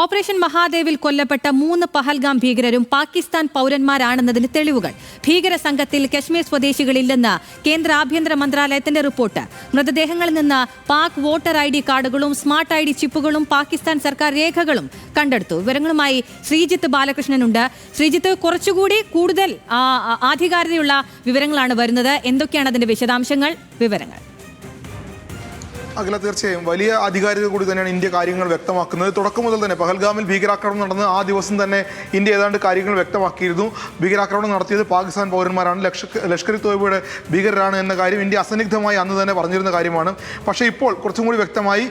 Operation മഹാദേവിൽ കൊല്ലപ്പെട്ട 3 പഹൽഗാം ഭീകരരും പാകിസ്ഥാൻ പൗരന്മാരാണെന്നതിന് തെളിവുകൾ. ഭീകര സംഘത്തിൽ കശ്മീർ സ്വദേശികളില്ലെന്ന് കേന്ദ്ര ആഭ്യന്തര മന്ത്രാലയത്തിന്റെ റിപ്പോർട്ട്. മൃതദേഹങ്ങളിൽ നിന്ന് പാക് വോട്ടർ ID കാർഡുകളും സ്മാർട്ട് ID ചിപ്പുകളും പാകിസ്ഥാൻ സർക്കാർ രേഖകളും കണ്ടെടുത്തു. വിവരങ്ങളുമായി ശ്രീജിത്ത് ബാലകൃഷ്ണനുണ്ട്. ശ്രീജിത്ത്, കുറച്ചുകൂടി കൂടുതൽ ആധികാരികതയുള്ള വിവരങ്ങളാണ് വരുന്നത്. എന്തൊക്കെയാണ് അതിന്റെ വിശദാംശങ്ങൾ, വിവരങ്ങൾ? അഖില, തീർച്ചയായും വലിയ അധികാരികൾ കൂടി തന്നെയാണ് ഇന്ത്യ കാര്യങ്ങൾ വ്യക്തമാക്കുന്നത്. തുടക്കം മുതൽ തന്നെ പഹൽഗാമിൽ ഭീകരാക്രമണം നടന്ന് ആ ദിവസം തന്നെ ഇന്ത്യ ഏതാണ്ട് കാര്യങ്ങൾ വ്യക്തമാക്കിയിരുന്നു. ഭീകരാക്രമണം നടത്തിയത് പാകിസ്ഥാൻ പൗരന്മാരാണ്, ലഷ്കർ ഇ തോയ്ബയുടെ ഭീകരരാണ് എന്ന കാര്യം ഇന്ത്യ അസന്നിഗ്ധമായി അന്ന് തന്നെ പറഞ്ഞിരുന്ന കാര്യമാണ്. പക്ഷേ ഇപ്പോൾ കുറച്ചും കൂടി വ്യക്തമായി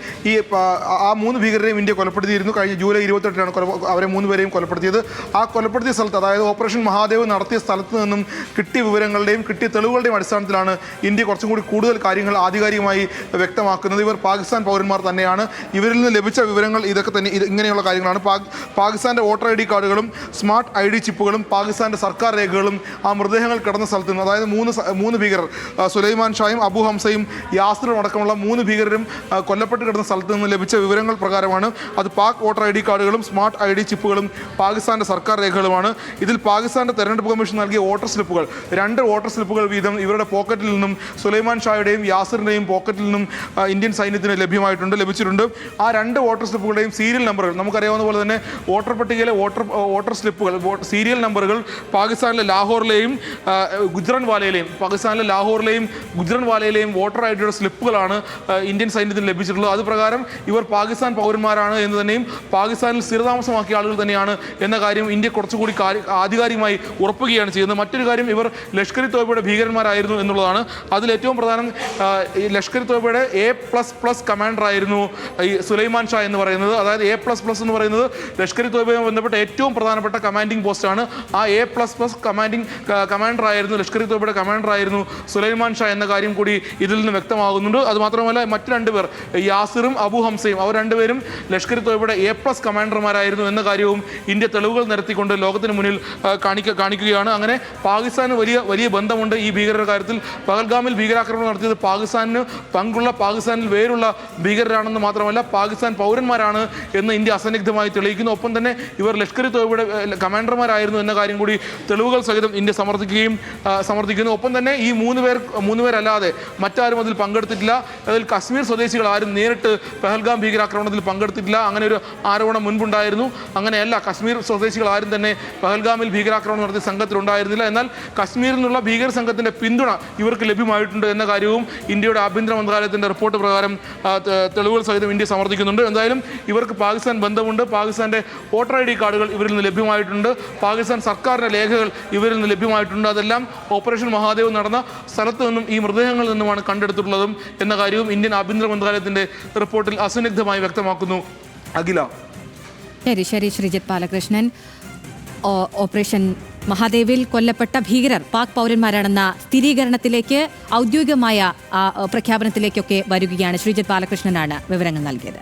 ആ 3 ഭീകരരെയും ഇന്ത്യ കൊലപ്പെടുത്തിയിരുന്നു. കഴിഞ്ഞ ജൂലൈ 28-നാണ് അവരെ 3 പേരെയും കൊലപ്പെടുത്തിയത്. ആ കൊലപ്പെടുത്തിയ സ്ഥലത്ത്, അതായത് ഓപ്പറേഷൻ മഹാദേവ് നടത്തിയ സ്ഥലത്ത് നിന്നും കിട്ടിയ വിവരങ്ങളുടെയും കിട്ടിയ തെളിവുകളുടെയും അടിസ്ഥാനത്തിലാണ് ഇന്ത്യ കുറച്ചും കൂടി കൂടുതൽ കാര്യങ്ങൾ ആധികാരികമായി വ്യക്തമാക്കുന്നത്. ഇവർ പാകിസ്ഥാൻ പൗരന്മാർ തന്നെയാണ്. ഇവരിൽ നിന്ന് ലഭിച്ച വിവരങ്ങൾ ഇതൊക്കെ തന്നെ ഇങ്ങനെയുള്ള കാര്യങ്ങളാണ്. പാകിസ്ഥാന്റെ വോട്ടർ ID കാർഡുകളും സ്മാർട്ട് ID ചിപ്പുകളും പാകിസ്ഥാന്റെ സർക്കാർ രേഖകളും ആ മൃതദേഹങ്ങൾ കിടന്ന സ്ഥലത്ത് നിന്ന്, അതായത് 3 ഭീകരർ, സുലൈമാൻ ഷായും അബു ഹംസയും യാസിറും അടക്കമുള്ള 3 ഭീകരരും കൊല്ലപ്പെട്ട് കിടന്ന സ്ഥലത്ത് നിന്ന് ലഭിച്ച വിവരങ്ങൾ പ്രകാരമാണ്. അത് പാക് വോട്ടർ ID കാർഡുകളും സ്മാർട്ട് ID ചിപ്പുകളും പാകിസ്ഥാന്റെ സർക്കാർ രേഖകളുമാണ്. ഇതിൽ പാകിസ്ഥാന്റെ തെരഞ്ഞെടുപ്പ് കമ്മീഷൻ നൽകിയ വോട്ടർ സ്ലിപ്പുകൾ, 2 വോട്ടർ സ്ലിപ്പുകൾ വീതം ഇവരുടെ പോക്കറ്റിൽ നിന്നും സുലൈമാൻ ഷായുടെയും യാസിറിന്റെയും പോക്കറ്റിൽ നിന്നും ഇന്ത്യൻ സൈന്യത്തിന് ലഭിച്ചിട്ടുണ്ട്. ആ 2 വോട്ടർ സ്ലിപ്പുകളുടെയും സീരിയൽ നമ്പറുകൾ, നമുക്കറിയാവുന്ന പോലെ തന്നെ വോട്ടർ പട്ടികയിലെ വോട്ടർ സ്ലിപ്പുകൾ സീരിയൽ നമ്പറുകൾ പാകിസ്ഥാനിലെ ലാഹോറിലെയും ഗുജ്റൻവാലയിലെയും വോട്ടർ IDയുടെ സ്ലിപ്പുകളാണ് ഇന്ത്യൻ സൈന്യത്തിന് ലഭിച്ചിട്ടുള്ളത്. അത് പ്രകാരം ഇവർ പാകിസ്ഥാൻ പൗരന്മാരാണ് എന്ന് തന്നെയും പാകിസ്ഥാനിൽ സ്ഥിരതാമസമാക്കിയ ആളുകൾ തന്നെയാണ് എന്ന കാര്യം ഇന്ത്യ കുറച്ചുകൂടി ആധികാരികമായി ഉറപ്പുകയാണ് ചെയ്യുന്നത്. മറ്റൊരു കാര്യം, ഇവർ ലഷ്കർ ഇ തോയ്ബയുടെ ഭീകരന്മാരായിരുന്നു എന്നുള്ളതാണ്. അതിലേറ്റവും പ്രധാനം, ലഷ്കർ ഇ തോയ്ബയുടെ A++ കമാൻഡർ ആയിരുന്നു ഈ സുലൈമാൻ ഷാ എന്ന് പറയുന്നത്. അതായത് A++ എന്ന് പറയുന്നത് ലഷ്കർ ഇ തോയ്ബയുമായി ബന്ധപ്പെട്ട ഏറ്റവും പ്രധാനപ്പെട്ട കമാൻഡിംഗ് പോസ്റ്റാണ്. ആ A++ കമാൻഡർ ആയിരുന്നു, ലഷ്കർ ഇ തോയ്ബയുടെ കമാൻഡർ ആയിരുന്നു സുലൈമാൻ ഷാ എന്ന കാര്യം കൂടി ഇതിൽ നിന്ന് വ്യക്തമാകുന്നുണ്ട്. അതുമാത്രമല്ല, മറ്റു 2 പേർ, യാസിറും അബു ഹംസയും, അവർ 2 പേരും ലഷ്കർ ഇ തോയ്ബയുടെ A+ കമാൻഡർമാരായിരുന്നു എന്ന കാര്യവും ഇന്ത്യ തെളിവുകൾ നിരത്തിക്കൊണ്ട് ലോകത്തിന് മുന്നിൽ കാണിക്കുകയാണ്. അങ്ങനെ പാകിസ്ഥാന് വലിയ ബന്ധമുണ്ട് ഈ ഭീകരരുടെ കാര്യത്തിൽ. പഹൽഗാമിൽ ഭീകരാക്രമണം നടത്തിയത് പാകിസ്ഥാനിന് പങ്കുള്ള, പാകിസ്ഥാനിൽ വേരുള്ള ഭീകരരാണെന്ന് മാത്രമല്ല പാകിസ്ഥാൻ പൗരന്മാരാണ് എന്ന് ഇന്ത്യ അസന്നിഗ്ധമായി തെളിയിക്കുന്നു. ഒപ്പം തന്നെ ഇവർ ലഷ്കർ ഇ തോയ്ബയുടെ കമാൻഡർമാരായിരുന്നു എന്ന കാര്യം കൂടി തെളിവുകൾ സഹിതം ഇന്ത്യ സമർത്ഥിക്കുന്നു. ഒപ്പം തന്നെ ഈ 3 പേരല്ലാതെ മറ്റാരും അതിൽ പങ്കെടുത്തിട്ടില്ല. അതിൽ കശ്മീർ സ്വദേശികൾ ആരും നേരിട്ട് പഹൽഗാം ഭീകരാക്രമണത്തിൽ പങ്കെടുത്തിട്ടില്ല. അങ്ങനെ ഒരു ആരോപണം മുൻപുണ്ടായിരുന്നു. അങ്ങനെയല്ല, കശ്മീർ സ്വദേശികൾ ആരും തന്നെ പഹൽഗാമിൽ ഭീകരാക്രമണം നടത്തിയ സംഘത്തിലുണ്ടായിരുന്നില്ല. എന്നാൽ കശ്മീരിൽ നിന്നുള്ള ഭീകര സംഘത്തിന്റെ പിന്തുണ ഇവർക്ക് ലഭ്യമായിട്ടുണ്ട് എന്ന കാര്യവും ഇന്ത്യയുടെ ആഭ്യന്തര മന്ത്രാലയത്തിന്റെ റിപ്പോർട്ട് പ്രകാരം തെളിവുകൾ സഹിതം ഇന്ത്യ സമർത്ഥിക്കുന്നുണ്ട്. എന്തായാലും ഇവർക്ക് പാകിസ്ഥാൻ ബന്ധമുണ്ട്. പാകിസ്ഥാന്റെ വോട്ടർ ID കാർഡുകൾ ഇവരിൽ നിന്ന് ലഭ്യമായിട്ടുണ്ട്. പാകിസ്ഥാൻ സർക്കാരിന്റെ രേഖകൾ ഇവരിൽ നിന്ന് ലഭ്യമായിട്ടുണ്ട്. അതെല്ലാം ഓപ്പറേഷൻ മഹാദേവ് നടന്ന സ്ഥലത്ത് നിന്നും ഈ മൃതദേഹങ്ങളിൽ നിന്നുമാണ് കണ്ടെടുത്തിട്ടുള്ളതും എന്ന കാര്യവും ഇന്ത്യൻ ആഭ്യന്തര മന്ത്രാലയത്തിന്റെ റിപ്പോർട്ടിൽ അസന്നിഗ്ധമായി വ്യക്തമാക്കുന്നു. അഖില. ശരി ശ്രീജിത്ത് ബാലകൃഷ്ണൻ. ഓപ്പറേഷൻ മഹാദേവിൽ കൊല്ലപ്പെട്ട ഭീകരർ പാക് പൗരന്മാരാണെന്ന സ്ഥിരീകരണത്തിലേക്ക്, ഔദ്യോഗികമായ പ്രഖ്യാപനത്തിലേക്കൊക്കെ വരികയാണ്. ശ്രീജിത്ത് ബാലകൃഷ്ണനാണ് വിവരങ്ങൾ നൽകിയത്.